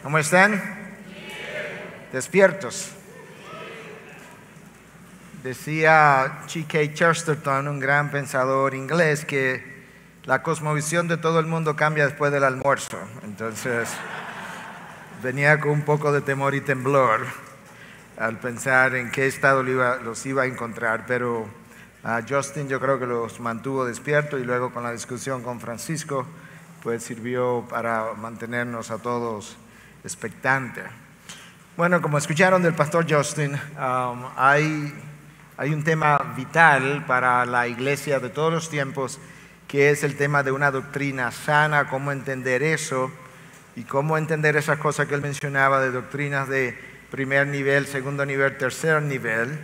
¿Cómo están? ¿Despiertos? Decía G.K. Chesterton, un gran pensador inglés, que la cosmovisión de todo el mundo cambia después del almuerzo. Entonces, venía con un poco de temor y temblor al pensar en qué estado los iba a encontrar, pero Justin yo creo que los mantuvo despiertos y luego con la discusión con Francisco pues sirvió para mantenernos a todos expectantes. Bueno, como escucharon del pastor Justin, hay un tema vital para la iglesia de todos los tiempos, que es el tema de una doctrina sana, cómo entender eso y cómo entender esas cosas que él mencionaba de doctrinas de primer nivel, segundo nivel, tercer nivel,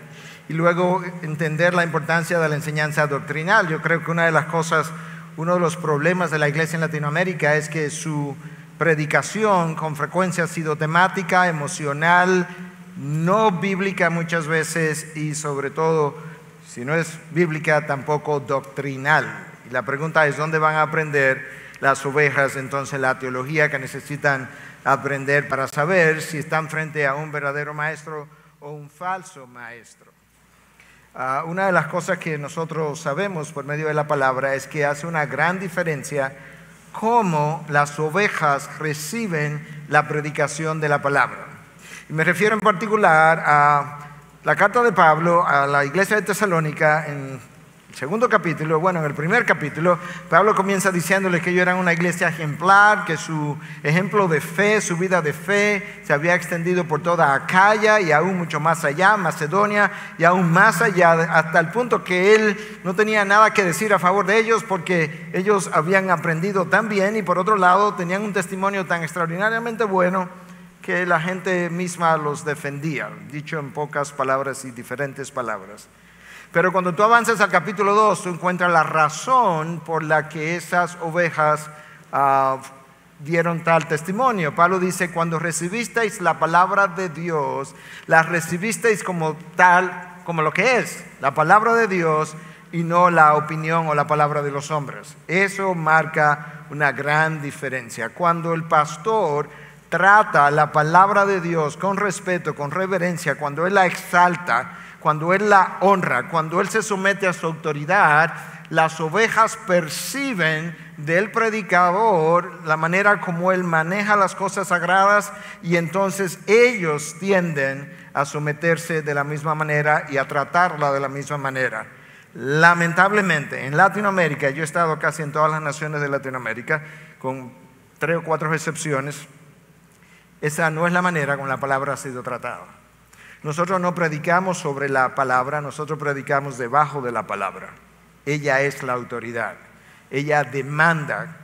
y luego entender la importancia de la enseñanza doctrinal. Yo creo que uno de los problemas de la iglesia en Latinoamérica es que su predicación con frecuencia ha sido temática, emocional, no bíblica muchas veces y sobre todo, si no es bíblica, tampoco doctrinal. Y la pregunta es, ¿dónde van a aprender las ovejas entonces la teología que necesitan aprender para saber si están frente a un verdadero maestro o un falso maestro? Una de las cosas que nosotros sabemos por medio de la palabra es que hace una gran diferencia cómo las ovejas reciben la predicación de la palabra. Y me refiero en particular a la carta de Pablo a la iglesia de Tesalónica en el segundo capítulo. Bueno, en el primer capítulo, Pablo comienza diciéndole que ellos eran una iglesia ejemplar, que su ejemplo de fe, su vida de fe, se había extendido por toda Acaya y aún mucho más allá, Macedonia y aún más allá, hasta el punto que él no tenía nada que decir a favor de ellos porque ellos habían aprendido tan bien y por otro lado tenían un testimonio tan extraordinariamente bueno que la gente misma los defendía, dicho en pocas palabras y diferentes palabras. Pero cuando tú avanzas al capítulo 2, tú encuentras la razón por la que esas ovejas dieron tal testimonio. Pablo dice, cuando recibisteis la palabra de Dios, la recibisteis como tal, como lo que es, la palabra de Dios y no la opinión o la palabra de los hombres. Eso marca una gran diferencia. Cuando el pastor trata la palabra de Dios con respeto, con reverencia, cuando él la exalta, cuando él la honra, cuando él se somete a su autoridad, las ovejas perciben del predicador la manera como él maneja las cosas sagradas y entonces ellos tienden a someterse de la misma manera y a tratarla de la misma manera. Lamentablemente, en Latinoamérica, yo he estado casi en todas las naciones de Latinoamérica, con 3 o 4 excepciones, esa no es la manera como la palabra ha sido tratada. Nosotros no predicamos sobre la palabra, nosotros predicamos debajo de la palabra. Ella es la autoridad. Ella demanda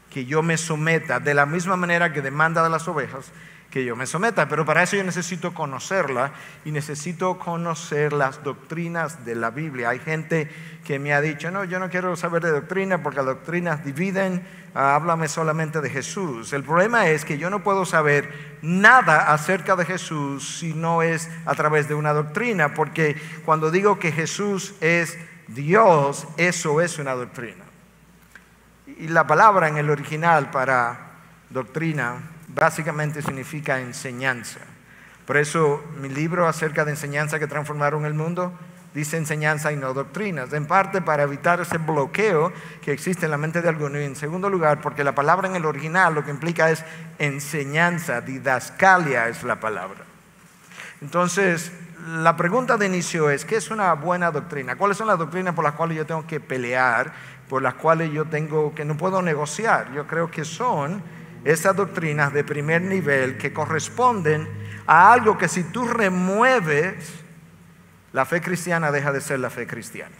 que yo me someta de la misma manera que demanda de las ovejas que yo me someta. Pero para eso yo necesito conocerla y necesito conocer las doctrinas de la Biblia. Hay gente que me ha dicho, no, yo no quiero saber de doctrina porque las doctrinas dividen, háblame solamente de Jesús. El problema es que yo no puedo saber nada acerca de Jesús si no es a través de una doctrina, porque cuando digo que Jesús es Dios, eso es una doctrina. Y la palabra en el original para doctrina básicamente significa enseñanza. Por eso mi libro acerca de enseñanza que transformaron el mundo dice enseñanza y no doctrinas, en parte para evitar ese bloqueo que existe en la mente de algunos y en segundo lugar porque la palabra en el original lo que implica es enseñanza, didascalia es la palabra. Entonces la pregunta de inicio es, ¿qué es una buena doctrina? ¿Cuáles son las doctrinas por las cuales yo tengo que pelear, por las cuales que no puedo negociar? Yo creo que son esas doctrinas de primer nivel que corresponden a algo que si tú remueves, la fe cristiana deja de ser la fe cristiana.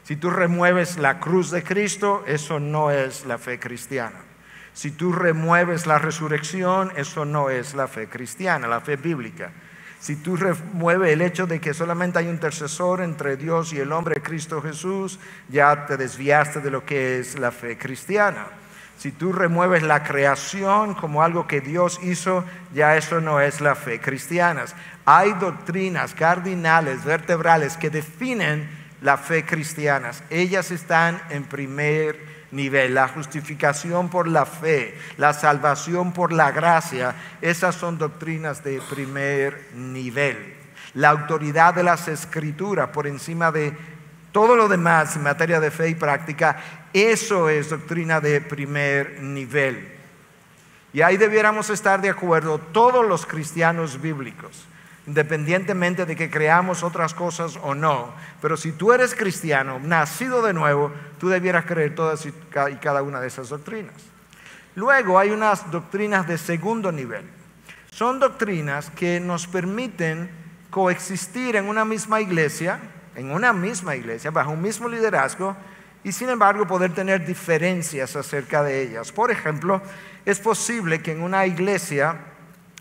Si tú remueves la cruz de Cristo, eso no es la fe cristiana. Si tú remueves la resurrección, eso no es la fe cristiana, la fe bíblica. Si tú remueves el hecho de que solamente hay un intercesor entre Dios y el hombre, Cristo Jesús, ya te desviaste de lo que es la fe cristiana. Si tú remueves la creación como algo que Dios hizo, ya eso no es la fe cristiana. Hay doctrinas cardinales, vertebrales, que definen la fe cristiana. Ellas están en primer nivel. La justificación por la fe, la salvación por la gracia, esas son doctrinas de primer nivel. La autoridad de las Escrituras por encima de todo lo demás en materia de fe y práctica, eso es doctrina de primer nivel. Y ahí debiéramos estar de acuerdo todos los cristianos bíblicos, independientemente de que creamos otras cosas o no. Pero si tú eres cristiano, nacido de nuevo, tú debieras creer todas y cada una de esas doctrinas. Luego hay unas doctrinas de segundo nivel. Son doctrinas que nos permiten coexistir en una misma iglesia, bajo un mismo liderazgo, y sin embargo poder tener diferencias acerca de ellas. Por ejemplo, es posible que en una iglesia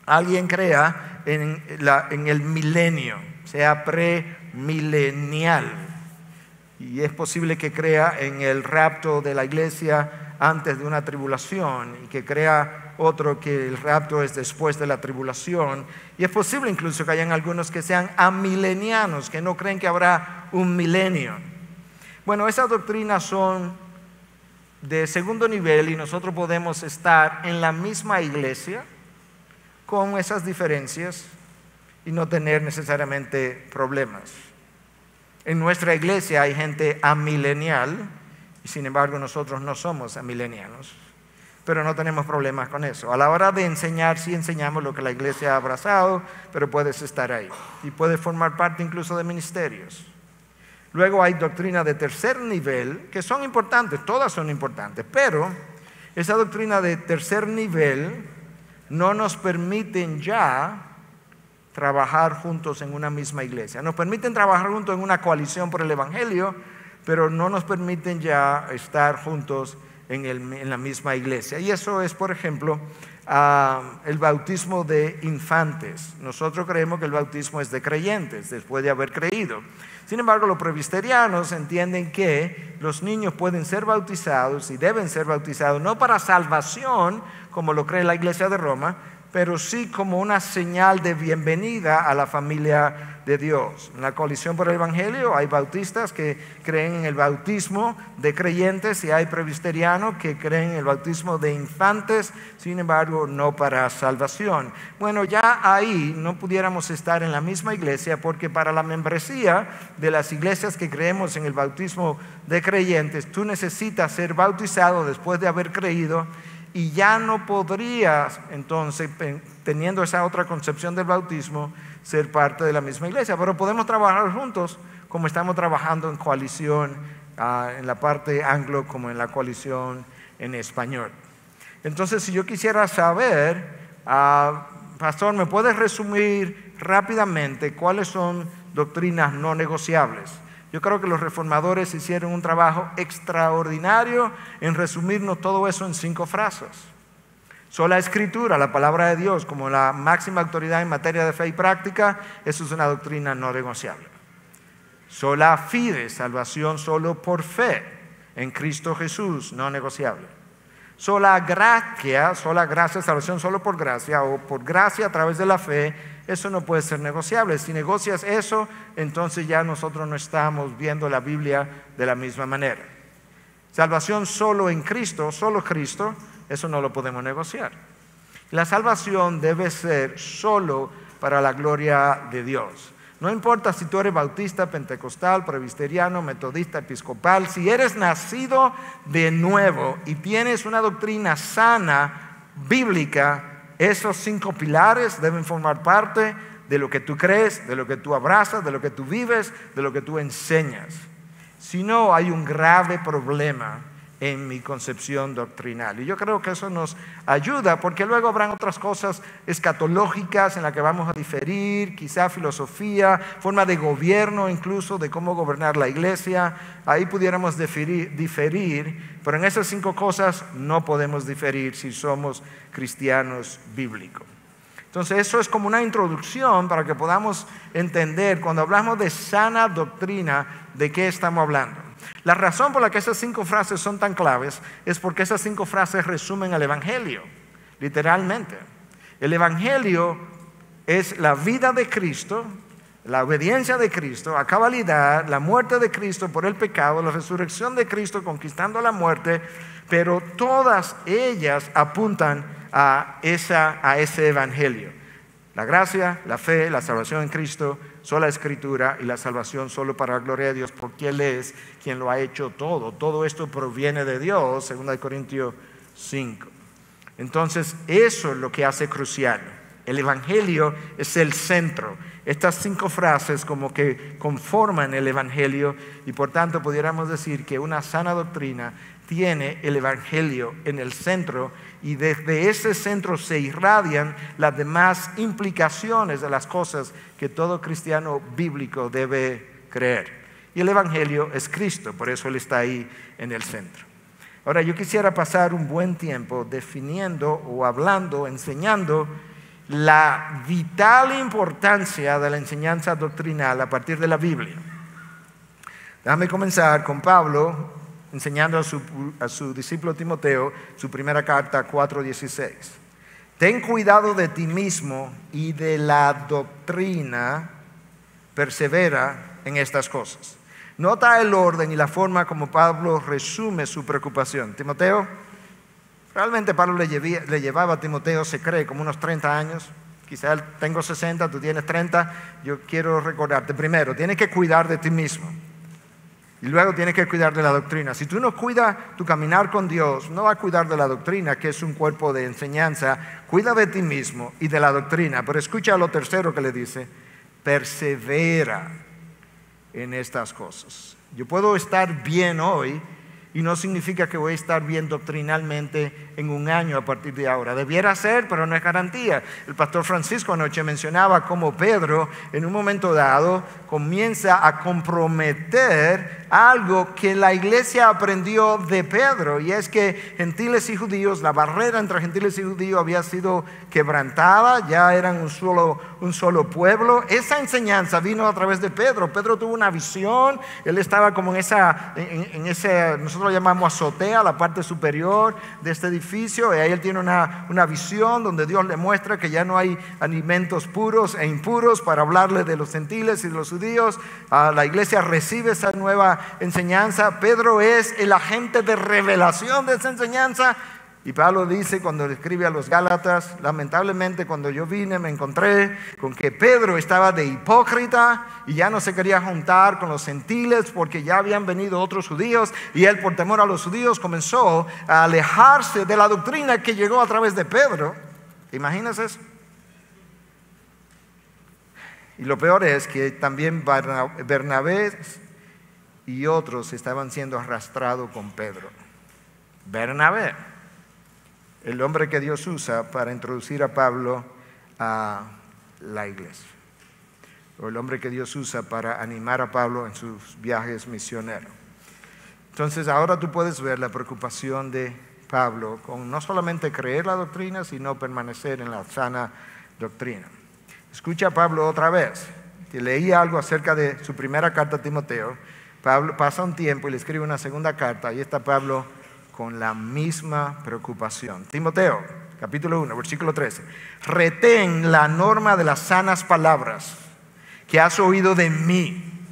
alguien crea en el milenio, sea premilenial, y es posible que crea en el rapto de la iglesia antes de una tribulación, y que crea otro que el rapto es después de la tribulación, y es posible incluso que hayan algunos que sean amilenianos, que no creen que habrá un milenio. Bueno, esas doctrinas son de segundo nivel y nosotros podemos estar en la misma iglesia con esas diferencias y no tener necesariamente problemas. En nuestra iglesia hay gente amilenial y sin embargo nosotros no somos amilenianos, pero no tenemos problemas con eso. A la hora de enseñar, sí enseñamos lo que la iglesia ha abrazado, pero puedes estar ahí y puedes formar parte incluso de ministerios. Luego hay doctrina de tercer nivel, que son importantes, todas son importantes, pero esa doctrina de tercer nivel no nos permiten ya trabajar juntos en una misma iglesia. Nos permiten trabajar juntos en una coalición por el Evangelio, pero no nos permiten ya estar juntos en la misma iglesia. Y eso es, por ejemplo, el bautismo de infantes. Nosotros creemos que el bautismo es de creyentes, después de haber creído. Sin embargo, los presbiterianos entienden que los niños pueden ser bautizados y deben ser bautizados, no para salvación, como lo cree la Iglesia de Roma, pero sí como una señal de bienvenida a la familia de Dios. En la coalición por el Evangelio hay bautistas que creen en el bautismo de creyentes y hay presbiterianos que creen en el bautismo de infantes, sin embargo no para salvación. Bueno, ya ahí no pudiéramos estar en la misma iglesia porque para la membresía de las iglesias que creemos en el bautismo de creyentes, tú necesitas ser bautizado después de haber creído. Y ya no podrías, entonces, teniendo esa otra concepción del bautismo, ser parte de la misma iglesia. Pero podemos trabajar juntos como estamos trabajando en coalición, en la parte anglo como en la coalición en español. Entonces, si yo quisiera saber, pastor, ¿me puedes resumir rápidamente cuáles son doctrinas no negociables? Yo creo que los reformadores hicieron un trabajo extraordinario en resumirnos todo eso en 5 frases. Sola Escritura, la palabra de Dios, como la máxima autoridad en materia de fe y práctica, eso es una doctrina no negociable. Sola Fide, salvación solo por fe en Cristo Jesús, no negociable. Sola gracia, salvación solo por gracia o por gracia a través de la fe, eso no puede ser negociable. Si negocias eso, entonces ya nosotros no estamos viendo la Biblia de la misma manera. Salvación solo en Cristo, solo Cristo, eso no lo podemos negociar. La salvación debe ser solo para la gloria de Dios. No importa si tú eres bautista, pentecostal, presbiteriano, metodista, episcopal, si eres nacido de nuevo y tienes una doctrina sana, bíblica, esos 5 pilares deben formar parte de lo que tú crees, de lo que tú abrazas, de lo que tú vives, de lo que tú enseñas. Si no, hay un grave problema en mi concepción doctrinal. Y yo creo que eso nos ayuda porque luego habrán otras cosas escatológicas en las que vamos a diferir, quizá filosofía, forma de gobierno incluso, de cómo gobernar la iglesia. Ahí pudiéramos diferir, pero en esas 5 cosas no podemos diferir si somos cristianos bíblicos. Entonces eso es como una introducción para que podamos entender cuando hablamos de sana doctrina de qué estamos hablando. La razón por la que esas 5 frases son tan claves es porque esas 5 frases resumen el Evangelio, literalmente. El Evangelio es la vida de Cristo la obediencia de Cristo, a cabalidad, la muerte de Cristo por el pecado, la resurrección de Cristo conquistando la muerte, pero todas ellas apuntan a ese evangelio. La gracia, la fe, la salvación en Cristo, sola escritura y la salvación solo para la gloria de Dios, porque Él es quien lo ha hecho todo. Todo esto proviene de Dios, 2 Corintios 5. Entonces, eso es lo que hace crucial. El evangelio es el centro. Estas 5 frases como que conforman el evangelio y por tanto pudiéramos decir que una sana doctrina tiene el evangelio en el centro y desde ese centro se irradian las demás implicaciones de las cosas que todo cristiano bíblico debe creer. Y el evangelio es Cristo, por eso Él está ahí en el centro. Ahora yo quisiera pasar un buen tiempo definiendo o hablando, enseñando la vital importancia de la enseñanza doctrinal a partir de la Biblia. Déjame comenzar con Pablo enseñando a su discípulo Timoteo su primera carta 4:16. Ten cuidado de ti mismo y de la doctrina, persevera en estas cosas. Nota el orden y la forma como Pablo resume su preocupación. Timoteo, realmente Pablo le llevaba a Timoteo, se cree, como unos 30 años. Quizá él tengo 60, tú tienes 30. Yo quiero recordarte, primero, tienes que cuidar de ti mismo. Y luego tienes que cuidar de la doctrina. Si tú no cuidas tu caminar con Dios, no vas a cuidar de la doctrina, que es un cuerpo de enseñanza. Cuida de ti mismo y de la doctrina. Pero escucha lo tercero que le dice: persevera en estas cosas. Yo puedo estar bien hoy y no significa que voy a estar bien doctrinalmente en un año a partir de ahora. Debiera ser, pero no es garantía. El pastor Francisco anoche mencionaba cómo Pedro en un momento dado comienza a comprometer algo que la iglesia aprendió de Pedro, y es que gentiles y judíos, la barrera entre gentiles y judíos había sido quebrantada, ya eran un solo pueblo. Esa enseñanza vino a través de Pedro. Pedro tuvo una visión, él estaba como en ese, nosotros lo llamamos azotea, la parte superior de este edificio, y ahí él tiene una visión donde Dios le muestra que ya no hay alimentos puros e impuros para hablarle de los gentiles y de los judíos. La iglesia recibe esa nueva enseñanza. Pedro es el agente de revelación de esa enseñanza. Y Pablo dice cuando le escribe a los Gálatas: lamentablemente cuando yo vine me encontré con que Pedro estaba de hipócrita y ya no se quería juntar con los gentiles porque ya habían venido otros judíos, y él por temor a los judíos comenzó a alejarse de la doctrina que llegó a través de Pedro. ¿Te imaginas eso? Y lo peor es que también Bernabé y otros estaban siendo arrastrados con Pedro. Bernabé, el hombre que Dios usa para introducir a Pablo a la iglesia, o el hombre que Dios usa para animar a Pablo en sus viajes misioneros. Entonces ahora tú puedes ver la preocupación de Pablo con no solamente creer la doctrina, sino permanecer en la sana doctrina. Escucha a Pablo otra vez. Te leí algo acerca de su primera carta a Timoteo. Pablo pasa un tiempo y le escribe una segunda carta, y está Pablo con la misma preocupación. Timoteo, capítulo 1, versículo 13. Retén la norma de las sanas palabras que has oído de mí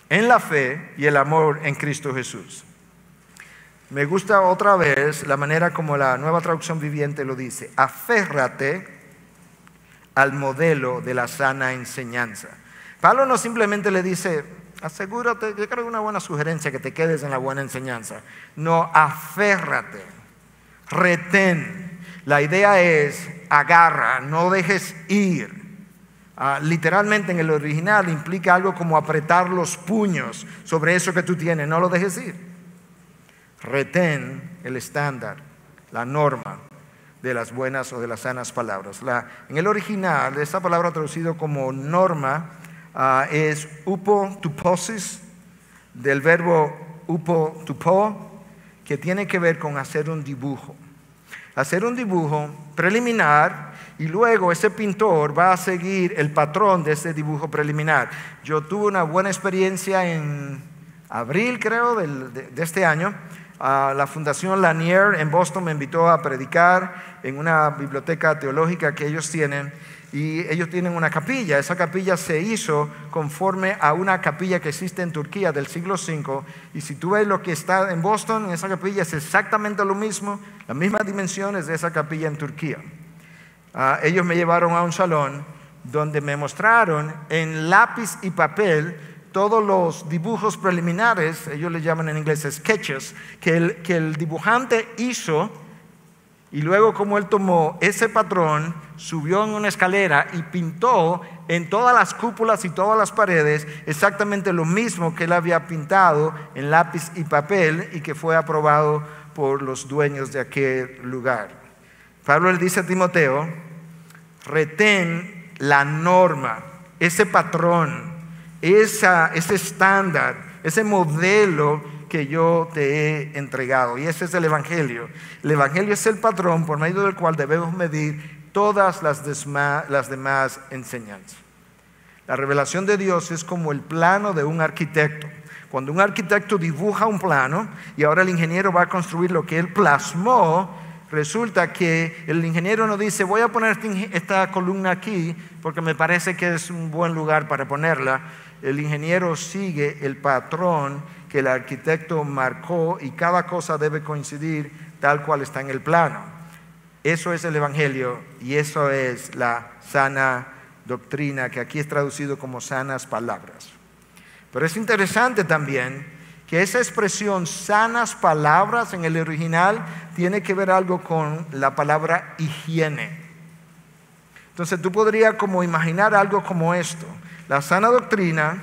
en la fe y el amor en Cristo Jesús. Me gusta otra vez la manera como la Nueva Traducción Viviente lo dice: aférrate al modelo de la sana enseñanza. Pablo no simplemente le dice: asegúrate, yo creo que es una buena sugerencia que te quedes en la buena enseñanza. No, aférrate, retén. La idea es agarra, no dejes ir. Literalmente en el original implica algo como apretar los puños sobre eso que tú tienes, no lo dejes ir. Retén el estándar, la norma de las buenas o de las sanas palabras. En el original, esta palabra traducido como norma es upotuposis, del verbo upotupo, que tiene que ver con hacer un dibujo. Hacer un dibujo preliminar, y luego ese pintor va a seguir el patrón de ese dibujo preliminar. Yo tuve una buena experiencia en abril, creo, de este año, La Fundación Lanier en Boston me invitó a predicar en una biblioteca teológica que ellos tienen, y ellos tienen una capilla. Esa capilla se hizo conforme a una capilla que existe en Turquía del siglo V, y si tú ves lo que está en Boston, en esa capilla es exactamente lo mismo, las mismas dimensiones de esa capilla en Turquía. Ellos me llevaron a un salón donde me mostraron en lápiz y papel todos los dibujos preliminares, ellos le llaman en inglés sketches, que el dibujante hizo, y luego como él tomó ese patrón, subió en una escalera y pintó en todas las cúpulas y todas las paredes exactamente lo mismo que él había pintado en lápiz y papel, y que fue aprobado por los dueños de aquel lugar. Pablo le dice a Timoteo: retén la norma, ese patrón, ese estándar, ese modelo que yo te he entregado. Y ese es el Evangelio. El Evangelio es el patrón por medio del cual debemos medir todas las demás enseñanzas. La revelación de Dios es como el plano de un arquitecto. Cuando un arquitecto dibuja un plano y ahora el ingeniero va a construir lo que él plasmó, resulta que el ingeniero no dice: voy a poner esta columna aquí porque me parece que es un buen lugar para ponerla. El ingeniero sigue el patrón que el arquitecto marcó, y cada cosa debe coincidir tal cual está en el plano. Eso es el Evangelio, y eso es la sana doctrina, que aquí es traducido como sanas palabras. Pero es interesante también que esa expresión sanas palabras en el original tiene que ver algo con la palabra higiene. Entonces tú podrías como imaginar algo como esto: la sana doctrina,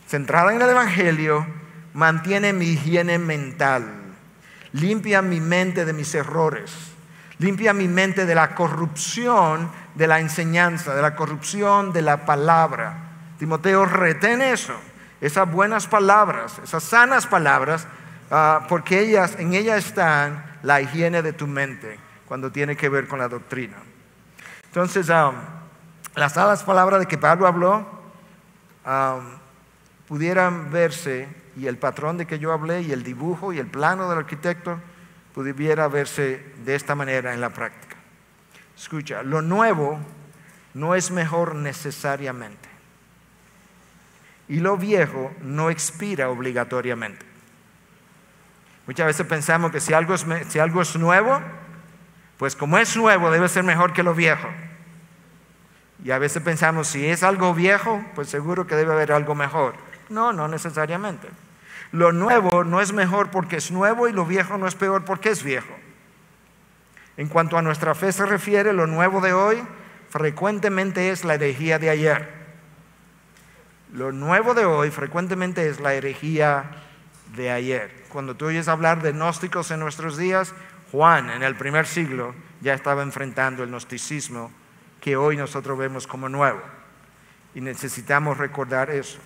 centrada en el Evangelio, mantiene mi higiene mental, limpia mi mente de mis errores, limpia mi mente de la corrupción de la enseñanza, de la corrupción de la palabra. Timoteo, retén eso, esas buenas palabras, esas sanas palabras, porque en ellas están la higiene de tu mente cuando tiene que ver con la doctrina. Entonces, las sanas palabras de que Pablo habló pudieran verse, y el patrón de que yo hablé, y el dibujo y el plano del arquitecto pudiera verse de esta manera en la práctica. Escucha, lo nuevo no es mejor necesariamente, y lo viejo no expira obligatoriamente. Muchas veces pensamos que si algo es nuevo, pues como es nuevo debe ser mejor que lo viejo. Y a veces pensamos, si es algo viejo, pues seguro que debe haber algo mejor. No necesariamente. Lo nuevo no es mejor porque es nuevo, y lo viejo no es peor porque es viejo. En cuanto a nuestra fe se refiere, lo nuevo de hoy frecuentemente es la herejía de ayer. Lo nuevo de hoy frecuentemente es la herejía de ayer. Cuando tú oyes hablar de gnósticos en nuestros días, Juan en el primer siglo ya estaba enfrentando el gnosticismo que hoy nosotros vemos como nuevo, y necesitamos recordar eso.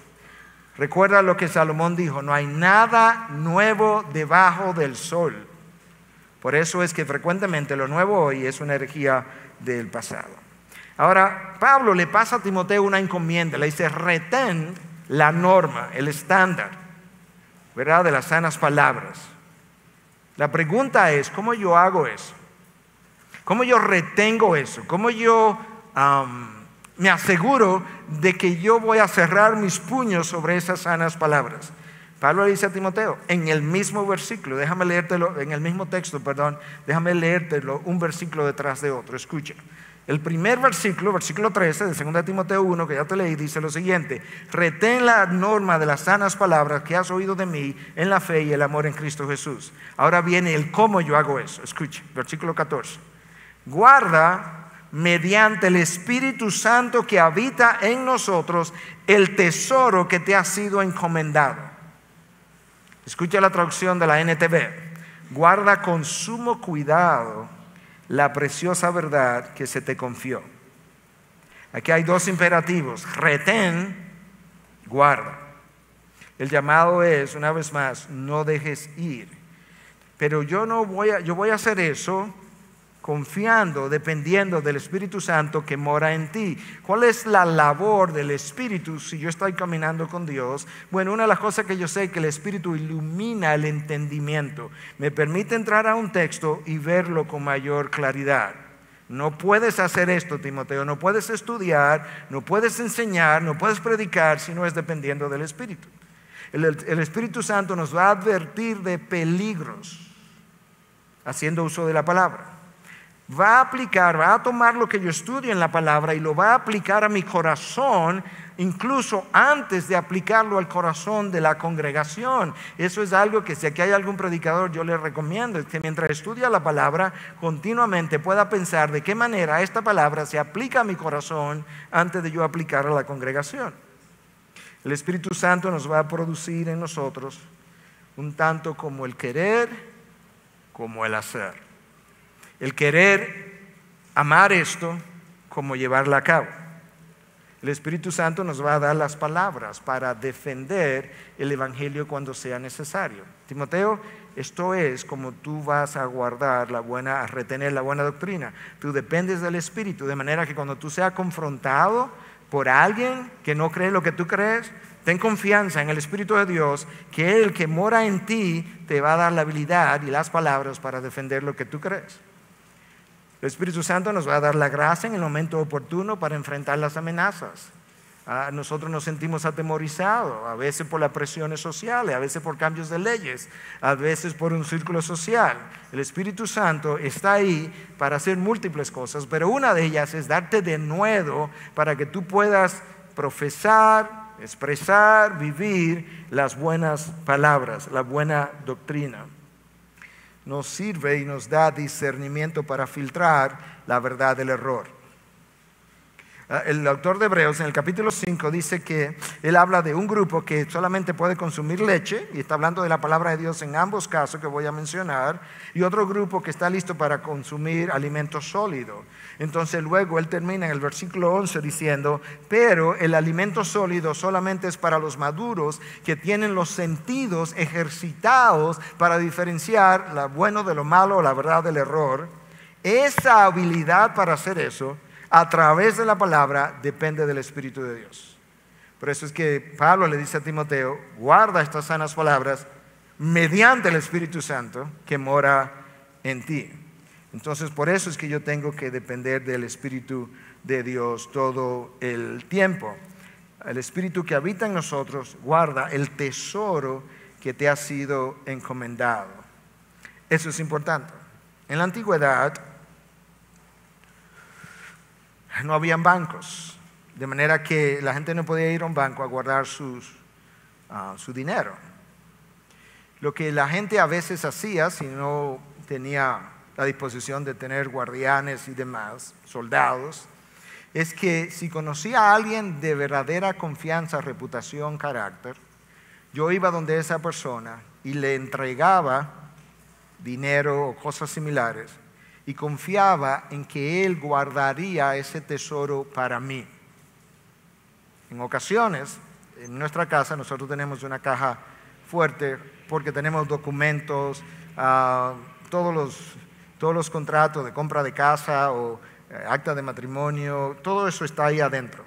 Recuerda lo que Salomón dijo: no hay nada nuevo debajo del sol. Por eso es que frecuentemente lo nuevo hoy es una herejía del pasado. Ahora, Pablo le pasa a Timoteo una encomienda, le dice: retén la norma, el estándar, ¿verdad?, de las sanas palabras. La pregunta es: ¿cómo yo hago eso? ¿Cómo yo retengo eso? ¿Cómo yo me aseguro de que yo voy a cerrar mis puños sobre esas sanas palabras? Pablo le dice a Timoteo, en el mismo versículo, déjame leértelo, en el mismo texto, déjame leértelo un versículo detrás de otro. Escucha. El primer versículo, versículo 13 de 2 Timoteo 1, que ya te leí, dice lo siguiente: retén la norma de las sanas palabras que has oído de mí en la fe y el amor en Cristo Jesús. Ahora viene el cómo yo hago eso. Escucha, versículo 14. Guarda mediante el Espíritu Santo que habita en nosotros el tesoro que te ha sido encomendado. Escucha la traducción de la NTV. Guarda con sumo cuidado la preciosa verdad que se te confió. Aquí hay dos imperativos: retén, guarda. El llamado es, una vez más, no dejes ir. Pero yo voy a hacer eso confiando, dependiendo del Espíritu Santo que mora en ti. ¿Cuál es la labor del Espíritu si yo estoy caminando con Dios? Bueno, una de las cosas que yo sé es que el Espíritu ilumina el entendimiento. Me permite entrar a un texto y verlo con mayor claridad. No puedes hacer esto, Timoteo, no puedes estudiar, no puedes enseñar, no puedes predicar si no es dependiendo del Espíritu. El Espíritu Santo nos va a advertir de peligros haciendo uso de la palabra. Va a tomar lo que yo estudio en la palabra y lo va a aplicar a mi corazón, incluso antes de aplicarlo al corazón de la congregación. Eso es algo que si aquí hay algún predicador yo le recomiendo, es que mientras estudia la palabra continuamente pueda pensar de qué manera esta palabra se aplica a mi corazón antes de yo aplicarla a la congregación. El Espíritu Santo nos va a producir en nosotros un tanto como el querer, como el hacer. El querer amar esto como llevarla a cabo. El Espíritu Santo nos va a dar las palabras para defender el Evangelio cuando sea necesario. Timoteo, esto es como tú vas a guardar a retener la buena doctrina. Tú dependes del Espíritu, de manera que cuando tú seas confrontado por alguien que no cree lo que tú crees, ten confianza en el Espíritu de Dios, que el que mora en ti te va a dar la habilidad y las palabras para defender lo que tú crees. El Espíritu Santo nos va a dar la gracia en el momento oportuno para enfrentar las amenazas. Nosotros nos sentimos atemorizados, a veces por las presiones sociales, a veces por cambios de leyes, a veces por un círculo social. El Espíritu Santo está ahí para hacer múltiples cosas, pero una de ellas es darte denuedo para que tú puedas profesar, expresar, vivir las buenas palabras, la buena doctrina. Nos sirve y nos da discernimiento para filtrar la verdad del error. El autor de Hebreos en el capítulo 5 dice que él habla de un grupo que solamente puede consumir leche, y está hablando de la palabra de Dios en ambos casos que voy a mencionar, y otro grupo que está listo para consumir alimento sólido. Entonces luego él termina en el versículo 11 diciendo, pero el alimento sólido solamente es para los maduros que tienen los sentidos ejercitados para diferenciar lo bueno de lo malo, la verdad del error. Esa habilidad para hacer eso a través de la palabra depende del Espíritu de Dios. Por eso es que Pablo le dice a Timoteo, guarda estas sanas palabras mediante el Espíritu Santo que mora en ti. Entonces por eso es que yo tengo que depender del Espíritu de Dios todo el tiempo. El Espíritu que habita en nosotros guarda el tesoro que te ha sido encomendado. Eso es importante. En la antigüedad no habían bancos, de manera que la gente no podía ir a un banco a guardar su dinero. Lo que la gente a veces hacía, si no tenía la disposición de tener guardianes y demás, soldados, es que si conocía a alguien de verdadera confianza, reputación, carácter, yo iba donde esa persona y le entregaba dinero o cosas similares, y confiaba en que él guardaría ese tesoro para mí. En ocasiones, en nuestra casa, nosotros tenemos una caja fuerte porque tenemos documentos, todos los contratos de compra de casa o acta de matrimonio, todo eso está ahí adentro,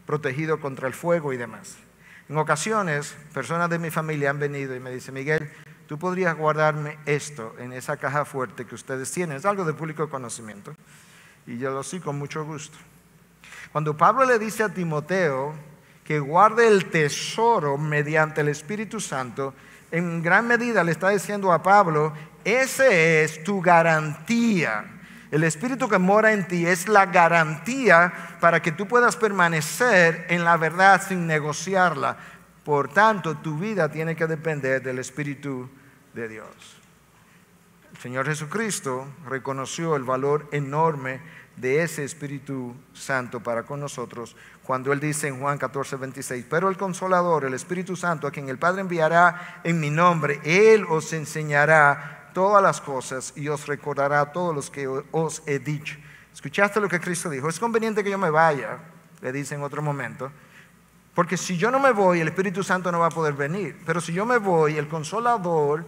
protegido contra el fuego y demás. En ocasiones, personas de mi familia han venido y me dicen, Miguel, tú podrías guardarme esto en esa caja fuerte que ustedes tienen. Es algo de público conocimiento. Y yo lo sí con mucho gusto. Cuando Pablo le dice a Timoteo que guarde el tesoro mediante el Espíritu Santo, en gran medida le está diciendo a Pablo, ese es tu garantía. El Espíritu que mora en ti es la garantía para que tú puedas permanecer en la verdad sin negociarla. Por tanto, tu vida tiene que depender del Espíritu de Dios. El Señor Jesucristo reconoció el valor enorme de ese Espíritu Santo para con nosotros cuando Él dice en Juan 14:26, pero el Consolador, el Espíritu Santo, a quien el Padre enviará en mi nombre, Él os enseñará todas las cosas y os recordará todo lo que os he dicho. ¿Escuchaste lo que Cristo dijo? Es conveniente que yo me vaya, le dice en otro momento, porque si yo no me voy, el Espíritu Santo no va a poder venir. Pero si yo me voy, el Consolador,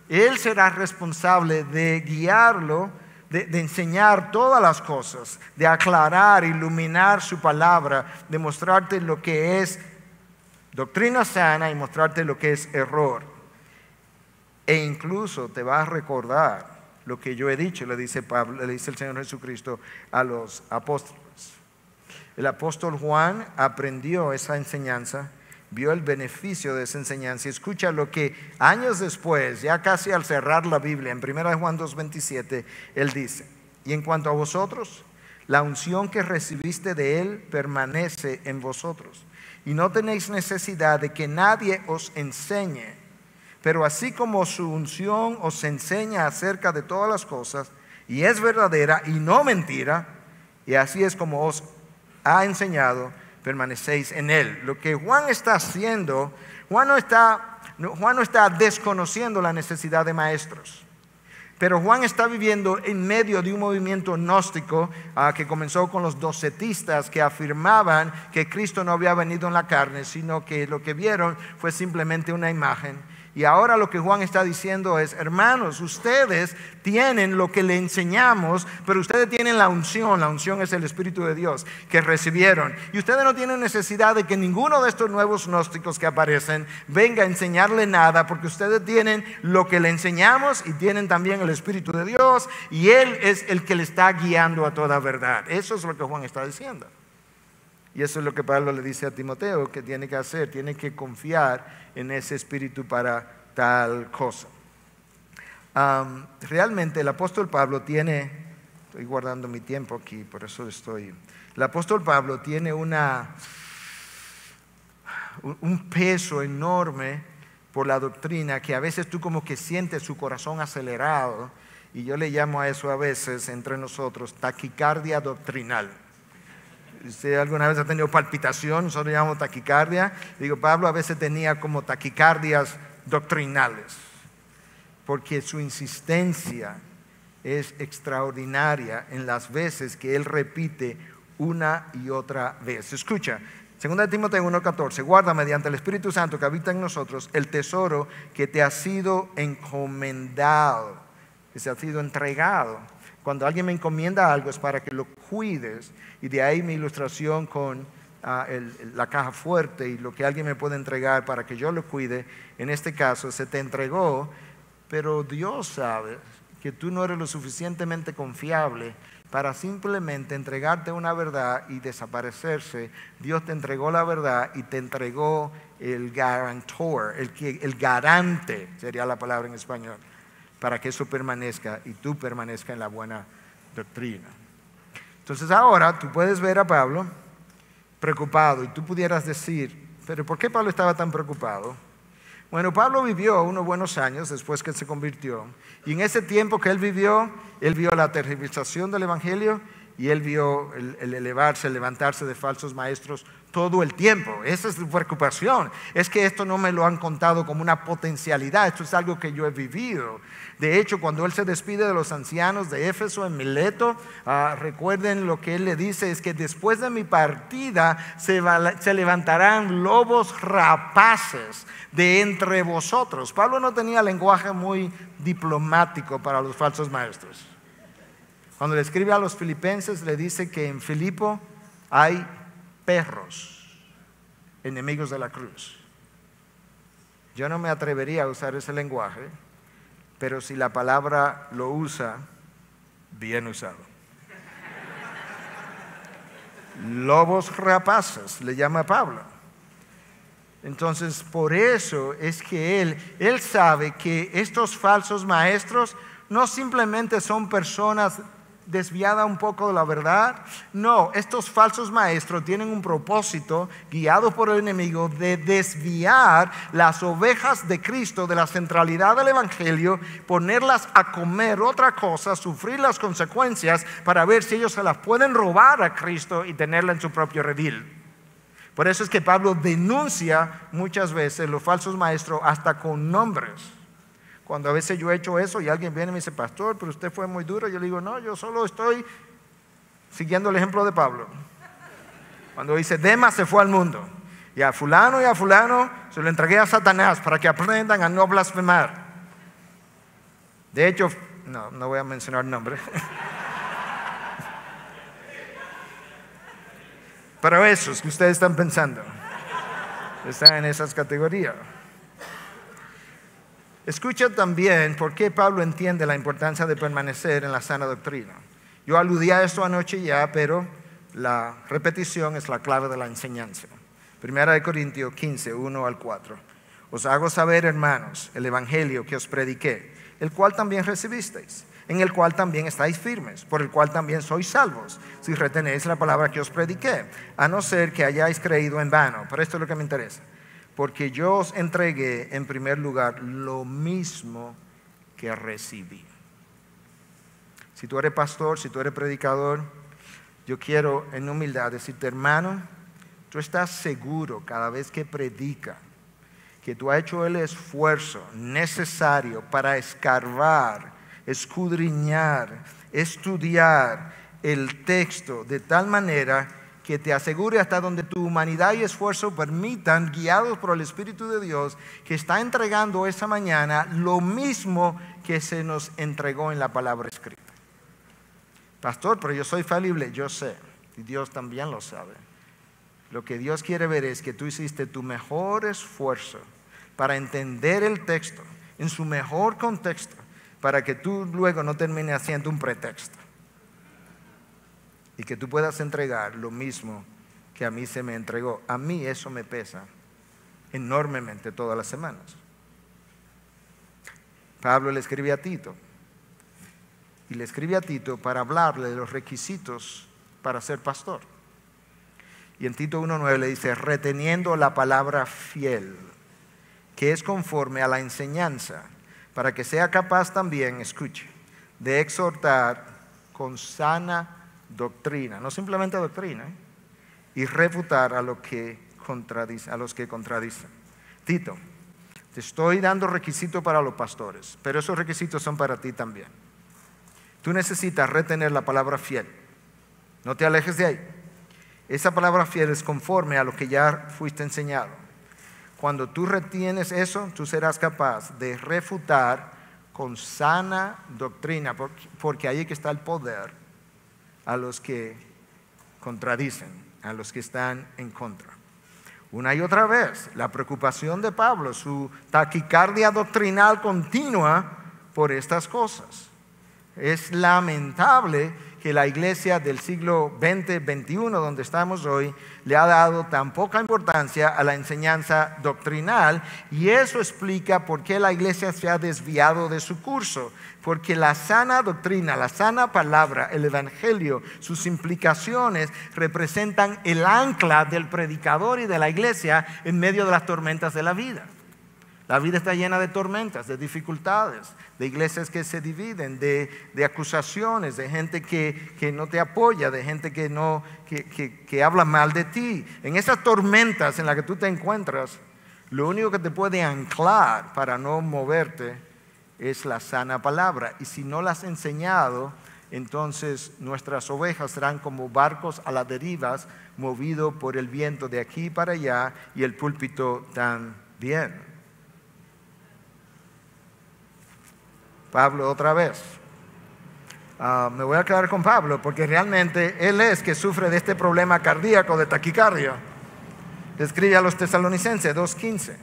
Él será responsable de guiarlo de enseñar todas las cosas, de aclarar, iluminar su palabra, de mostrarte lo que es doctrina sana y mostrarte lo que es error. E incluso te va a recordar lo que yo he dicho, le dice Pablo, le dice el Señor Jesucristo a los apóstoles. El apóstol Juan aprendió esa enseñanza, vio el beneficio de esa enseñanza y escucha lo que años después, ya casi al cerrar la Biblia, en 1 Juan 2:27, él dice: y en cuanto a vosotros, la unción que recibiste de él permanece en vosotros, y no tenéis necesidad de que nadie os enseñe, pero así como su unción os enseña acerca de todas las cosas, y es verdadera y no mentira, y así es como os ha enseñado, permanecéis en él. Lo que Juan está haciendo, Juan no está desconociendo la necesidad de maestros, pero Juan está viviendo en medio de un movimiento gnóstico que comenzó con los docetistas, que afirmaban que Cristo no había venido en la carne, sino que lo que vieron fue simplemente una imagen. Y ahora lo que Juan está diciendo es: hermanos, ustedes tienen lo que le enseñamos, pero ustedes tienen la unción es el Espíritu de Dios que recibieron. Y ustedes no tienen necesidad de que ninguno de estos nuevos gnósticos que aparecen venga a enseñarle nada, porque ustedes tienen lo que le enseñamos y tienen también el Espíritu de Dios, y Él es el que le está guiando a toda verdad. Eso es lo que Juan está diciendo. Y eso es lo que Pablo le dice a Timoteo que tiene que hacer, tiene que confiar en ese Espíritu para tal cosa. Realmente el apóstol Pablo tiene, estoy guardando mi tiempo aquí, por eso el apóstol Pablo tiene un peso enorme por la doctrina, que a veces tú como que sientes su corazón acelerado, y yo le llamo a eso a veces entre nosotros taquicardia doctrinal. ¿Usted alguna vez ha tenido palpitación? Nosotros llamamos taquicardia. Digo, Pablo a veces tenía como taquicardias doctrinales, porque su insistencia es extraordinaria en las veces que él repite una y otra vez. Escucha, 2 Timoteo 1:14: guarda mediante el Espíritu Santo que habita en nosotros el tesoro que te ha sido encomendado, que se ha sido entregado. Cuando alguien me encomienda algo es para que lo cuides, y de ahí mi ilustración con la caja fuerte y lo que alguien me puede entregar para que yo lo cuide. En este caso se te entregó, pero Dios sabe que tú no eres lo suficientemente confiable para simplemente entregarte una verdad y desaparecerse. Dios te entregó la verdad y te entregó el guarantor, el garante sería la palabra en español, para que eso permanezca y tú permanezcas en la buena doctrina. Entonces ahora tú puedes ver a Pablo preocupado, y tú pudieras decir: pero ¿por qué Pablo estaba tan preocupado? Bueno, Pablo vivió unos buenos años después que se convirtió, y en ese tiempo que él vivió, él vio la tergiversación del evangelio, y él vio el levantarse de falsos maestros todo el tiempo. Esa es su preocupación. Es que esto no me lo han contado como una potencialidad, esto es algo que yo he vivido. De hecho, cuando él se despide de los ancianos de Éfeso en Mileto, recuerden lo que él le dice, es que después de mi partida se levantarán lobos rapaces de entre vosotros. Pablo no tenía lenguaje muy diplomático para los falsos maestros. Cuando le escribe a los filipenses, le dice que en Filipo hay perros, enemigos de la cruz. Yo no me atrevería a usar ese lenguaje, pero si la palabra lo usa, bien usado. Lobos rapaces, le llama Pablo. Entonces, por eso es que él sabe que estos falsos maestros no simplemente son personas desviada un poco de la verdad. No, estos falsos maestros tienen un propósito, guiado por el enemigo, de desviar las ovejas de Cristo de la centralidad del evangelio, ponerlas a comer otra cosa, sufrir las consecuencias para ver si ellos se las pueden robar a Cristo y tenerla en su propio redil. Por eso es que Pablo denuncia muchas veces los falsos maestros hasta con nombres. Cuando a veces yo he hecho eso y alguien viene y me dice: pastor, pero usted fue muy duro, yo le digo: no, yo solo estoy siguiendo el ejemplo de Pablo. Cuando dice: Demas se fue al mundo, y a fulano se lo entregué a Satanás para que aprendan a no blasfemar. De hecho, no voy a mencionar nombre. Pero esos que ustedes están pensando están en esas categorías. Escucha también por qué Pablo entiende la importancia de permanecer en la sana doctrina. Yo aludí a esto anoche ya, pero la repetición es la clave de la enseñanza. 1 Corintios 15, 1 al 4. Os hago saber, hermanos, el evangelio que os prediqué, el cual también recibisteis, en el cual también estáis firmes, por el cual también sois salvos, si retenéis la palabra que os prediqué, a no ser que hayáis creído en vano. Pero esto es lo que me interesa. Porque yo os entregué en primer lugar lo mismo que recibí. Si tú eres pastor, si tú eres predicador, yo quiero en humildad decirte, hermano, tú estás seguro cada vez que predica que tú has hecho el esfuerzo necesario para escarbar, escudriñar, estudiar el texto de tal manera que te asegure hasta donde tu humanidad y esfuerzo permitan, guiados por el Espíritu de Dios, que está entregando esa mañana lo mismo que se nos entregó en la palabra escrita. Pastor, pero yo soy falible. Yo sé, y Dios también lo sabe. Lo que Dios quiere ver es que tú hiciste tu mejor esfuerzo para entender el texto en su mejor contexto, para que tú luego no termines haciendo un pretexto y que tú puedas entregar lo mismo que a mí se me entregó. A mí eso me pesa enormemente todas las semanas. Pablo le escribe a Tito, y le escribe a Tito para hablarle de los requisitos para ser pastor. Y en Tito 1:9 le dice, reteniendo la palabra fiel, que es conforme a la enseñanza, para que sea capaz también, escuche, de exhortar con sana doctrina, no simplemente doctrina, y refutar a los que contradicen. Tito, te estoy dando requisitos para los pastores, pero esos requisitos son para ti también. Tú necesitas retener la palabra fiel. No te alejes de ahí. Esa palabra fiel es conforme a lo que ya fuiste enseñado. Cuando tú retienes eso, tú serás capaz de refutar con sana doctrina, porque ahí es que está el poder a los que contradicen, a los que están en contra. Una y otra vez, la preocupación de Pablo, su taquicardia doctrinal continua por estas cosas. Es lamentable que la iglesia del siglo XX, XXI, donde estamos hoy, le ha dado tan poca importancia a la enseñanza doctrinal, y eso explica por qué la iglesia se ha desviado de su curso. Porque la sana doctrina, la sana palabra, el evangelio, sus implicaciones representan el ancla del predicador y de la iglesia en medio de las tormentas de la vida. La vida está llena de tormentas, de dificultades, de iglesias que se dividen, de acusaciones, de gente que no te apoya, de gente que habla mal de ti. En esas tormentas en las que tú te encuentras, lo único que te puede anclar para no moverte es la sana palabra. Y si no la has enseñado, entonces nuestras ovejas serán como barcos a la deriva, movidos por el viento de aquí para allá, y el púlpito también. Pablo otra vez. Me voy a quedar con Pablo porque realmente él es que sufre de este problema cardíaco de taquicardia. Escribe a los Tesalonicenses 2:15.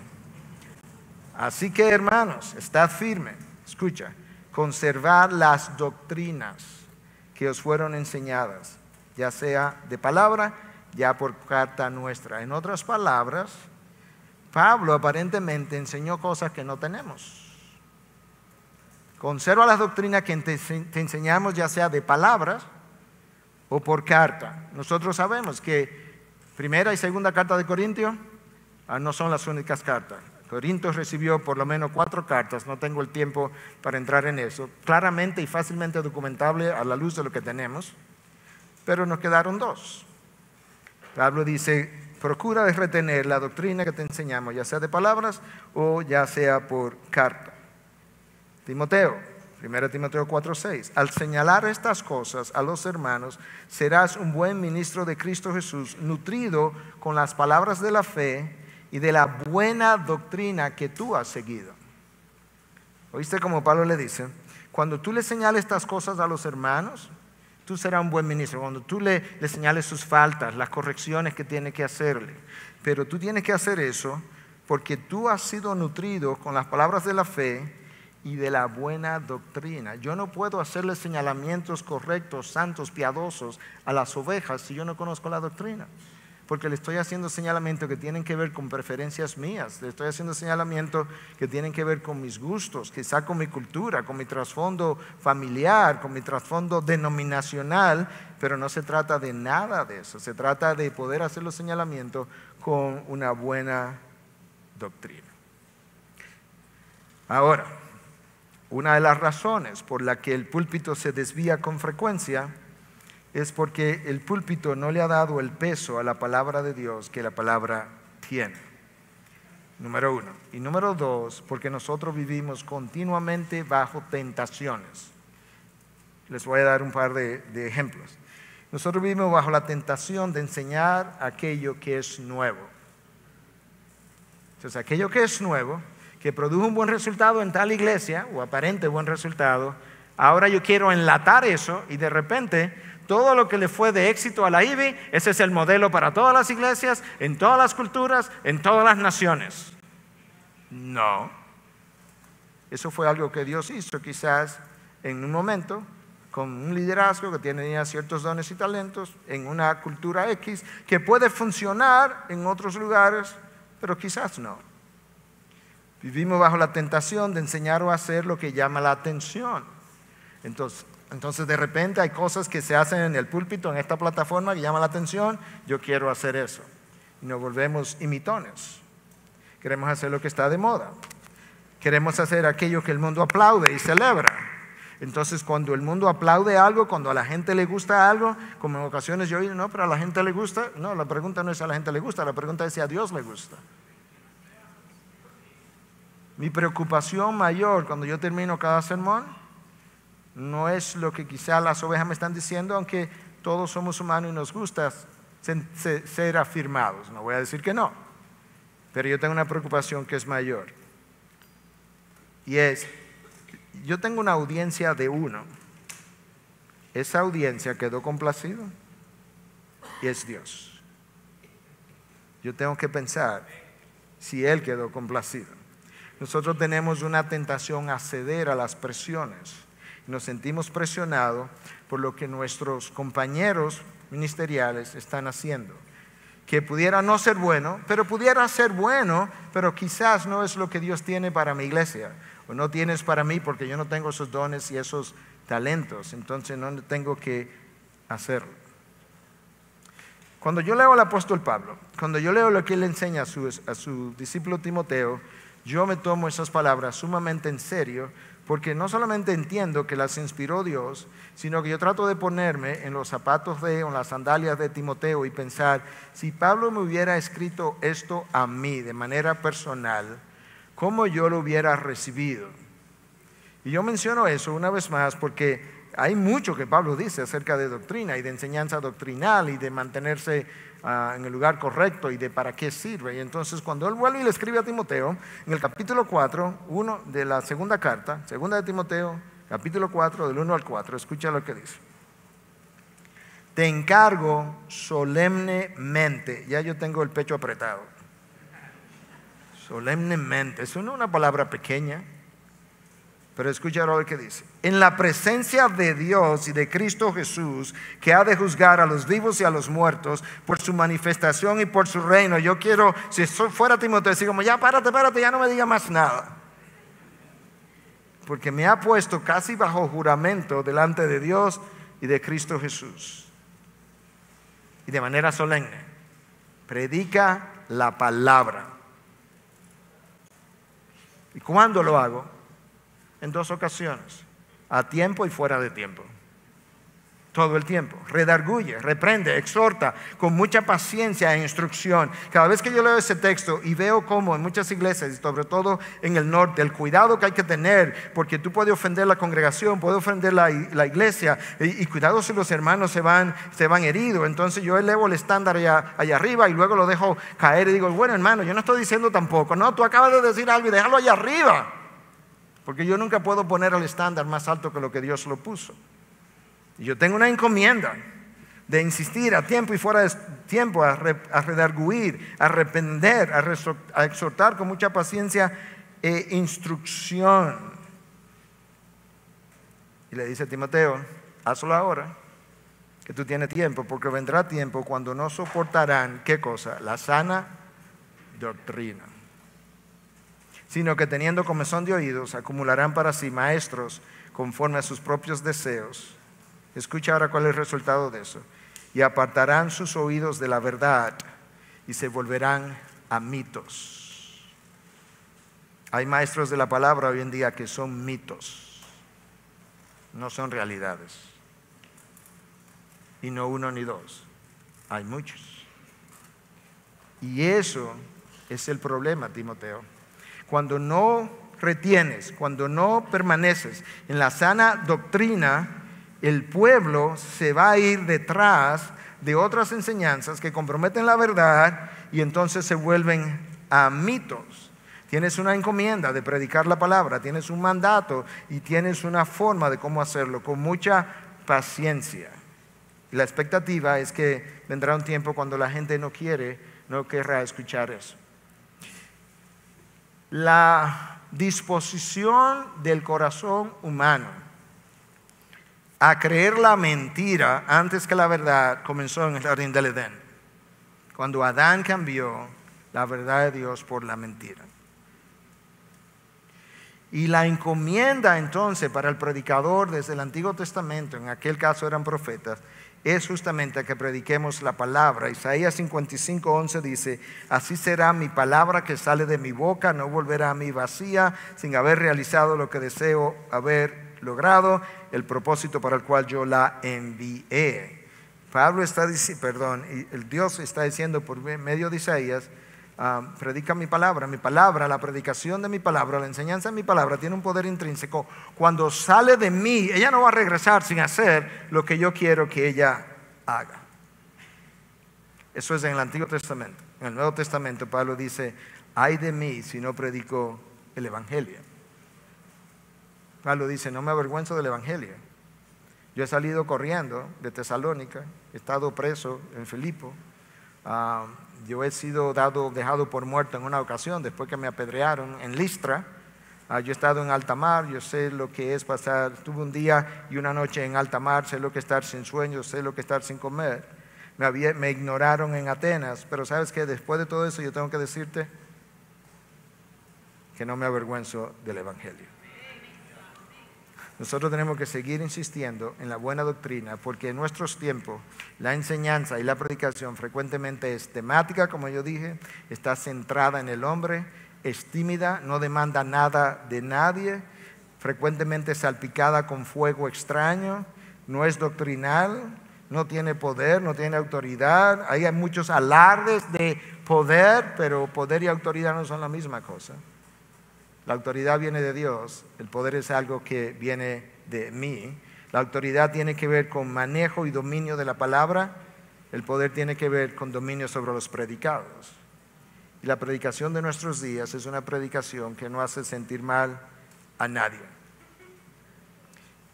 Así que, hermanos, estad firmes, escucha, conservad las doctrinas que os fueron enseñadas, ya sea de palabra, ya por carta nuestra. En otras palabras, Pablo aparentemente enseñó cosas que no tenemos. Conserva las doctrinas que te enseñamos, ya sea de palabras o por carta. Nosotros sabemos que primera y segunda carta de Corintios no son las únicas cartas. Corintios recibió por lo menos 4 cartas, no tengo el tiempo para entrar en eso, claramente y fácilmente documentable a la luz de lo que tenemos, pero nos quedaron 2. Pablo dice, procura de retener la doctrina que te enseñamos, ya sea de palabras o ya sea por carta. Timoteo, 1 Timoteo 4:6, al señalar estas cosas a los hermanos, serás un buen ministro de Cristo Jesús, nutrido con las palabras de la fe y de la buena doctrina que tú has seguido. ¿Oíste como Pablo le dice? Cuando tú le señales estas cosas a los hermanos, tú serás un buen ministro. Cuando tú le señales sus faltas, las correcciones que tiene que hacerle. Pero tú tienes que hacer eso porque tú has sido nutrido con las palabras de la fe y de la buena doctrina. Yo no puedo hacerle señalamientos correctos, santos, piadosos a las ovejas si yo no conozco la doctrina. Porque le estoy haciendo señalamientos que tienen que ver con preferencias mías. Le estoy haciendo señalamientos que tienen que ver con mis gustos, quizá con mi cultura, con mi trasfondo familiar, con mi trasfondo denominacional. Pero no se trata de nada de eso. Se trata de poder hacer los señalamientos con una buena doctrina. Ahora, una de las razones por la que el púlpito se desvía con frecuencia es porque el púlpito no le ha dado el peso a la palabra de Dios que la palabra tiene. Número uno. Y número dos, porque nosotros vivimos continuamente bajo tentaciones. Les voy a dar un par de ejemplos. Nosotros vivimos bajo la tentación de enseñar aquello que es nuevo. Entonces, aquello que es nuevo, que produjo un buen resultado en tal iglesia, o aparente buen resultado, ahora yo quiero enlatar eso y de repente todo lo que le fue de éxito a la IBI, ese es el modelo para todas las iglesias, en todas las culturas, en todas las naciones. No. Eso fue algo que Dios hizo quizás en un momento, con un liderazgo que tenía ciertos dones y talentos, en una cultura X, que puede funcionar en otros lugares, pero quizás no. Vivimos bajo la tentación de enseñar o hacer lo que llama la atención. Entonces de repente hay cosas que se hacen en el púlpito, en esta plataforma que llama la atención. Yo quiero hacer eso. Y nos volvemos imitones. Queremos hacer lo que está de moda. Queremos hacer aquello que el mundo aplaude y celebra. Entonces cuando el mundo aplaude algo, cuando a la gente le gusta algo, como en ocasiones yo digo, no, pero a la gente le gusta. No, la pregunta no es si a la gente le gusta, la pregunta es si a Dios le gusta. Mi preocupación mayor cuando yo termino cada sermón no es lo que quizá las ovejas me están diciendo, aunque todos somos humanos y nos gusta ser afirmados. No voy a decir que no, pero yo tengo una preocupación que es mayor. Y es, yo tengo una audiencia de uno. Esa audiencia quedó complacido y es Dios. Yo tengo que pensar si Él quedó complacido. Nosotros tenemos una tentación a ceder a las presiones. Nos sentimos presionados por lo que nuestros compañeros ministeriales están haciendo. Que pudiera no ser bueno, pero pudiera ser bueno, pero quizás no es lo que Dios tiene para mi iglesia. O no tienes para mí porque yo no tengo esos dones y esos talentos. Entonces no tengo que hacerlo. Cuando yo leo al apóstol Pablo, cuando yo leo lo que él enseña a su discípulo Timoteo, yo me tomo esas palabras sumamente en serio, porque no solamente entiendo que las inspiró Dios, sino que yo trato de ponerme en los zapatos en las sandalias de Timoteo y pensar, si Pablo me hubiera escrito esto a mí de manera personal, ¿cómo yo lo hubiera recibido? Y yo menciono eso una vez más porque hay mucho que Pablo dice acerca de doctrina y de enseñanza doctrinal y de mantenerse en el lugar correcto y de para qué sirve. Y entonces cuando él vuelve y le escribe a Timoteo, en el capítulo 4, 1 de la segunda carta, segunda de Timoteo, capítulo 4, del 1 al 4, escucha lo que dice. Te encargo solemnemente, ya yo tengo el pecho apretado, solemnemente, eso no es una palabra pequeña, pero escucha lo que dice. En la presencia de Dios y de Cristo Jesús, que ha de juzgar a los vivos y a los muertos por su manifestación y por su reino. Yo quiero, si fuera Timoteo, decir como ya párate, ya no me diga más nada. Porque me ha puesto casi bajo juramento delante de Dios y de Cristo Jesús. Y de manera solemne, predica la palabra. ¿Y cuándo lo hago? En 2 ocasiones, a tiempo y fuera de tiempo. Todo el tiempo. Redarguye, reprende, exhorta con mucha paciencia e instrucción. Cada vez que yo leo ese texto y veo cómo en muchas iglesias, y sobre todo en el norte, el cuidado que hay que tener, porque tú puedes ofender la congregación, puedes ofender la iglesia, y cuidado si los hermanos se van heridos. Entonces yo elevo el estándar allá arriba y luego lo dejo caer y digo, bueno hermano, yo no estoy diciendo tampoco, no, tú acabas de decir algo y déjalo allá arriba. porque yo nunca puedo poner el estándar más alto que lo que Dios lo puso. Y yo tengo una encomienda de insistir a tiempo y fuera de tiempo, a redarguir, a arrepender, a exhortar con mucha paciencia e instrucción. Y le dice a Timoteo, hazlo ahora, que tú tienes tiempo, porque vendrá tiempo cuando no soportarán, ¿qué cosa? La sana doctrina, sino que teniendo comezón de oídos, acumularán para sí maestros conforme a sus propios deseos. Escucha ahora cuál es el resultado de eso. Y apartarán sus oídos de la verdad y se volverán a mitos. Hay maestros de la palabra hoy en día que son mitos, no son realidades. Y no uno ni dos, hay muchos. Y eso es el problema, Timoteo. Cuando no retienes, cuando no permaneces en la sana doctrina, el pueblo se va a ir detrás de otras enseñanzas que comprometen la verdad y entonces se vuelven a mitos. Tienes una encomienda de predicar la palabra, tienes un mandato y tienes una forma de cómo hacerlo con mucha paciencia. Y la expectativa es que vendrá un tiempo cuando la gente no querrá escuchar eso. La disposición del corazón humano a creer la mentira antes que la verdad comenzó en el jardín del Edén, cuando Adán cambió la verdad de Dios por la mentira. Y la encomienda entonces para el predicador desde el Antiguo Testamento, en aquel caso eran profetas, es justamente que prediquemos la palabra. Isaías 55:11 dice, así será mi palabra que sale de mi boca, no volverá a mí vacía, sin haber realizado lo que deseo haber logrado, el propósito para el cual yo la envié. Pablo está diciendo, el Dios está diciendo por medio de Isaías, predica mi palabra, la predicación de mi palabra, la enseñanza de mi palabra tiene un poder intrínseco. Cuando sale de mí, ella no va a regresar sin hacer lo que yo quiero que ella haga. Eso es en el Antiguo Testamento. En el Nuevo Testamento Pablo dice, ay de mí si no predico el Evangelio. Pablo dice, no me avergüenzo del Evangelio. Yo he salido corriendo de Tesalónica, he estado preso en Filipo. Yo he sido dejado por muerto en una ocasión después que me apedrearon en Listra. Yo he estado en alta mar, yo sé lo que es pasar, tuve un día y una noche en alta mar, sé lo que es estar sin sueño, sé lo que es estar sin comer. Me ignoraron en Atenas, pero sabes que después de todo eso yo tengo que decirte que no me avergüenzo del Evangelio. Nosotros tenemos que seguir insistiendo en la buena doctrina, porque en nuestros tiempos la enseñanza y la predicación frecuentemente es temática, como yo dije, está centrada en el hombre, es tímida, no demanda nada de nadie, frecuentemente salpicada con fuego extraño, no es doctrinal, no tiene poder, no tiene autoridad. Hay muchos alardes de poder, pero poder y autoridad no son la misma cosa. La autoridad viene de Dios, el poder es algo que viene de mí. La autoridad tiene que ver con manejo y dominio de la palabra, el poder tiene que ver con dominio sobre los predicados. Y la predicación de nuestros días es una predicación que no hace sentir mal a nadie.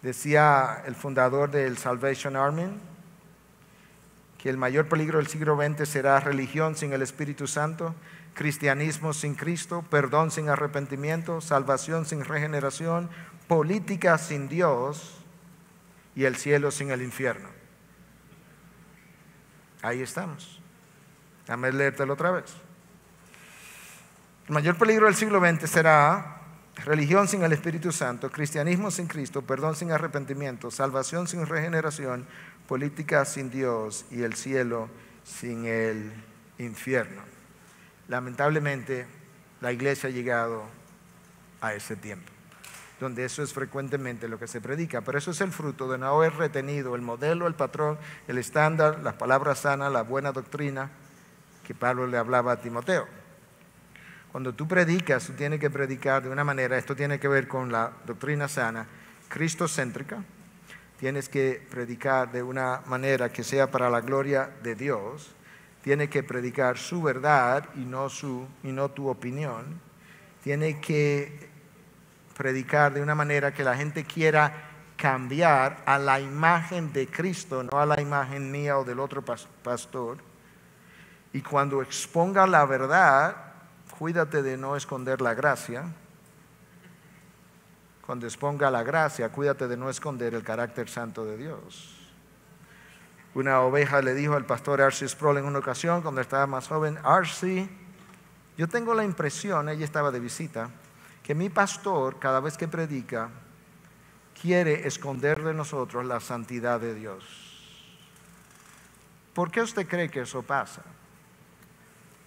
Decía el fundador del Salvation Army que el mayor peligro del siglo XX será religión sin el Espíritu Santo, cristianismo sin Cristo, perdón sin arrepentimiento, salvación sin regeneración, política sin Dios y el cielo sin el infierno. Ahí estamos. Déjame leértelo otra vez. El mayor peligro del siglo XX será religión sin el Espíritu Santo, cristianismo sin Cristo, perdón sin arrepentimiento, salvación sin regeneración, política sin Dios y el cielo sin el infierno. Lamentablemente, la iglesia ha llegado a ese tiempo, donde eso es frecuentemente lo que se predica, pero eso es el fruto de no haber retenido el modelo, el patrón, el estándar, las palabras sanas, la buena doctrina que Pablo le hablaba a Timoteo. Cuando tú predicas, tú tienes que predicar de una manera, esto tiene que ver con la doctrina sana, cristocéntrica. Tienes que predicar de una manera que sea para la gloria de Dios. Tiene que predicar su verdad y no tu opinión. Tiene que predicar de una manera que la gente quiera cambiar a la imagen de Cristo, no a la imagen mía o del otro pastor. Y cuando exponga la verdad, cuídate de no esconder la gracia. Cuando exponga la gracia, cuídate de no esconder el carácter santo de Dios. Una oveja le dijo al pastor R.C. Sproul en una ocasión, cuando estaba más joven: R.C., yo tengo la impresión, ella estaba de visita, que mi pastor, cada vez que predica, quiere esconder de nosotros la santidad de Dios. ¿Por qué usted cree que eso pasa?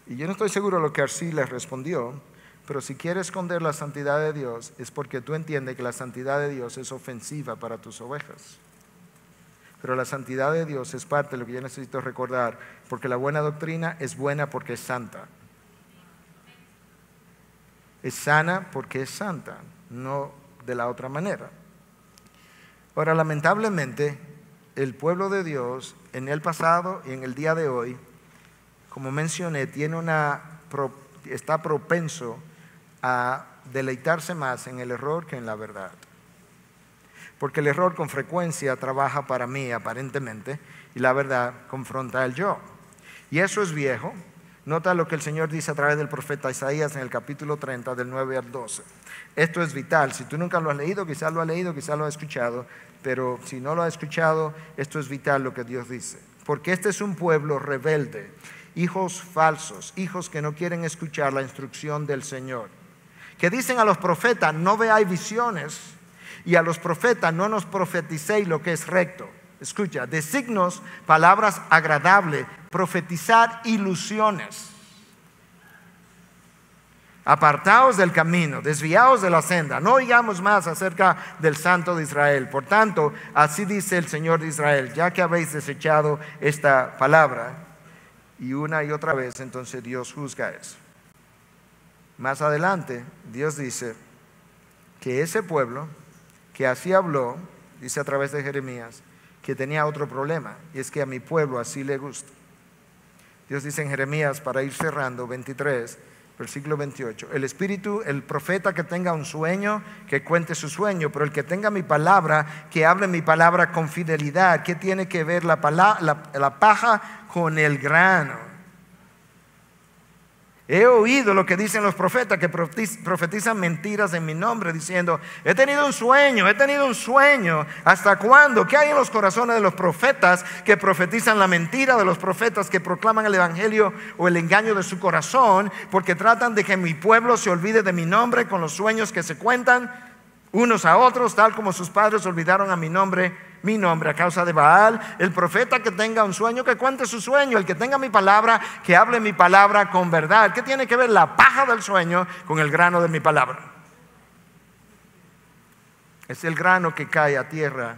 Y yo no estoy seguro de lo que R.C. le respondió, pero si quiere esconder la santidad de Dios, es porque tú entiendes que la santidad de Dios es ofensiva para tus ovejas. Pero la santidad de Dios es parte de lo que yo necesito recordar, porque la buena doctrina es buena porque es santa. Es sana porque es santa, no de la otra manera. Ahora, lamentablemente, el pueblo de Dios en el pasado y en el día de hoy, como mencioné, está propenso a deleitarse más en el error que en la verdad. Porque el error con frecuencia trabaja para mí aparentemente y la verdad confronta el yo. Y eso es viejo. Nota lo que el Señor dice a través del profeta Isaías en el capítulo 30 del 9 al 12. Esto es vital. Si tú nunca lo has leído, quizás lo has escuchado, pero si no lo has escuchado, esto es vital lo que Dios dice. Porque este es un pueblo rebelde, hijos falsos, hijos que no quieren escuchar la instrucción del Señor, que dicen a los profetas: no veáis visiones, y a los profetas: no nos profeticéis lo que es recto. Escucha, de signos, palabras agradables, profetizar ilusiones. Apartaos del camino, desviaos de la senda, no oigamos más acerca del Santo de Israel. Por tanto, así dice el Señor de Israel: ya que habéis desechado esta palabra. Y una y otra vez, entonces Dios juzga eso. Más adelante, Dios dice que ese pueblo que así habló, dice a través de Jeremías, que tenía otro problema, y es que a mi pueblo así le gusta. Dios dice en Jeremías, para ir cerrando, 23, versículo 28, el profeta que tenga un sueño, que cuente su sueño, pero el que tenga mi palabra, que hable mi palabra con fidelidad. ¿Qué tiene que ver la paja con el grano? He oído lo que dicen los profetas, que profetizan mentiras en mi nombre, diciendo: he tenido un sueño. ¿Hasta cuándo? ¿Qué hay en los corazones de los profetas que profetizan la mentira, de los profetas que proclaman el evangelio o el engaño de su corazón? Porque tratan de que mi pueblo se olvide de mi nombre con los sueños que se cuentan unos a otros, tal como sus padres olvidaron a mi nombre a causa de Baal. El profeta que tenga un sueño, que cuente su sueño. El que tenga mi palabra, que hable mi palabra con verdad. ¿Qué tiene que ver la paja del sueño con el grano de mi palabra? Es el grano que cae a tierra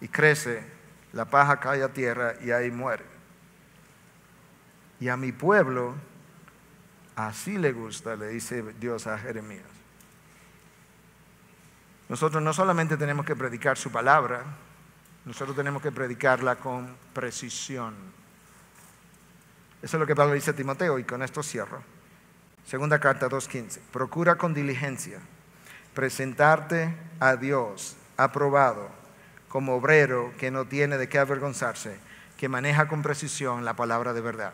y crece, la paja cae a tierra y ahí muere. Y a mi pueblo así le gusta, le dice Dios a Jeremías. Nosotros no solamente tenemos que predicar su palabra, nosotros tenemos que predicarla con precisión. Eso es lo que Pablo dice a Timoteo, y con esto cierro. Segunda carta 2:15. Procura con diligencia presentarte a Dios aprobado, como obrero que no tiene de qué avergonzarse, que maneja con precisión la palabra de verdad.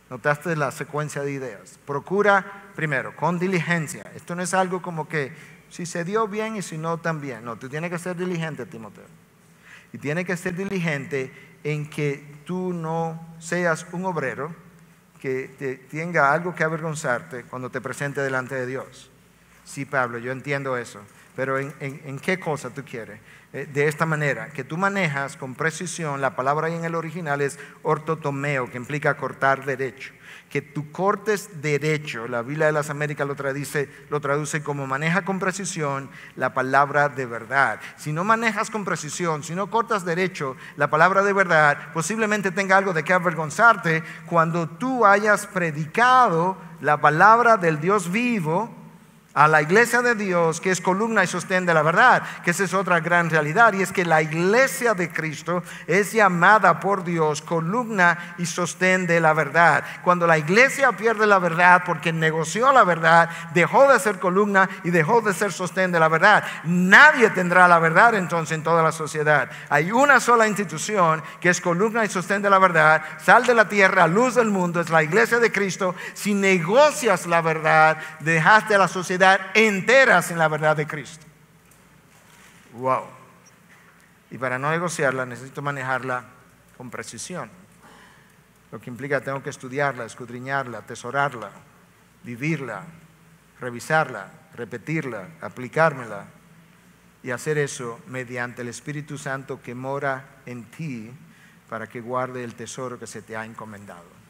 ¿Notaste la secuencia de ideas? Procura primero, con diligencia. Esto no es algo como que si se dio bien y si no también. No, tú tienes que ser diligente, Timoteo. Y tienes que ser diligente en que tú no seas un obrero que tenga algo que avergonzarte cuando te presente delante de Dios. Sí, Pablo, yo entiendo eso. Pero ¿en qué cosa tú quieres? De esta manera, que tú manejas con precisión. La palabra ahí en el original es ortotomeo, que implica cortar derecho. Que tú cortes derecho. La Biblia de las Américas lo traduce como maneja con precisión la palabra de verdad. Si no manejas con precisión, si no cortas derecho la palabra de verdad, posiblemente tenga algo de qué avergonzarte cuando tú hayas predicado la palabra del Dios vivo a la iglesia de Dios, que es columna y sostén de la verdad, que esa es otra gran realidad, y es que la iglesia de Cristo es llamada por Dios columna y sostén de la verdad. Cuando la iglesia pierde la verdad porque negoció la verdad, dejó de ser columna y dejó de ser sostén de la verdad. Nadie tendrá la verdad entonces en toda la sociedad. Hay una sola institución que es columna y sostén de la verdad, sal de la tierra, luz del mundo, es la iglesia de Cristo. Si negocias la verdad, dejaste a la sociedad enteras en la verdad de Cristo. Wow. Y para no negociarla necesito manejarla con precisión, lo que implica tengo que estudiarla, escudriñarla, atesorarla, vivirla, revisarla, repetirla, aplicármela, y hacer eso mediante el Espíritu Santo que mora en ti para que guarde el tesoro que se te ha encomendado.